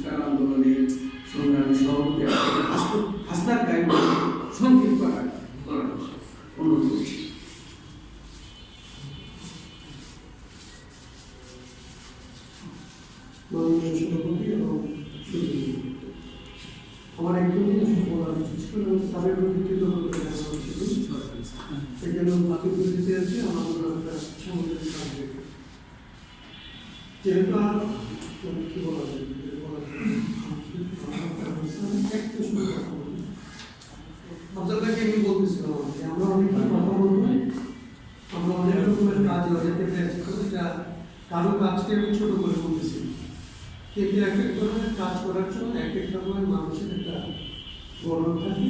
সংস্কার আন্দোলনের সংগ্রামী সভাপতি হাসনাত গায়েব সংক্ষিপ্ত করার অনুরোধ করছি। মাননীয় সভাপতি এবং আমার একদমই বলার ছিল স্যারের প্রতি কৃতজ্ঞতা জানানো ছিল। এখানে বাকি বুঝতে আছে আমার একটা সামগ্রিক কাজ যেহেতু কি বলা যায় আপনাদেরকে আমি বলতেছিলাম যে আমরা অনেক কথা বলবো, আমরা অনেক রকমের কাজ যেতে পেরেছি, যা কারো কাজকে আমি ছোট করে বলতেছি, কিন্তু এক এক ধরনের কাজ করার জন্য এক এক ধরনের মানুষের একটা গঠন থাকে।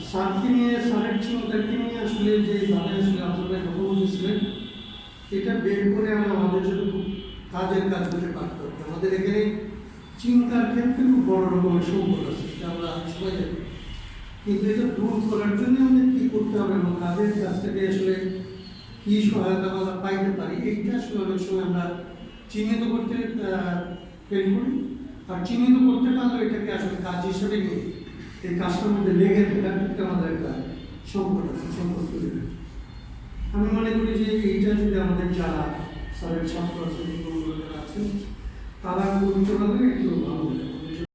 স্যারকে নিয়ে স্যারের চিন্তাকে নিয়ে আসলে যেভাবে আসলে আপনারা কথা বলতেছিলেন, এটা বের করে আমরা আমাদের জন্য খুব কাজের কাজ করে পারতে হবে। আমাদের এখানে চিন্তার ক্ষেত্রে খুব বড় রকমের সংকট আছে, এটা আমরা সবাই জানি, কিন্তু এটা দূর করার জন্য আমাদের কী করতে হবে এবং কাজের কাছ থেকে আসলে কী সহায়তা আমরা পাইতে পারি, এইটা আসলে অনেক সময় আমরা চিহ্নিত করতে ফেল করি। আর চিহ্নিত করতে পারলে এটাকে আসলে কাজ হিসেবে নিয়ে এই কাজটার মধ্যে লেগে থাকার ক্ষেত্রে আমাদের একটা সংকট আছে, সংকট তৈরি হয়। আমি মনে করি যে এইটা যদি আমাদের যারা স্যারের ছাত্র আছে, যারা আছেন, তারা করতে পারলে একটু ভালো হয়।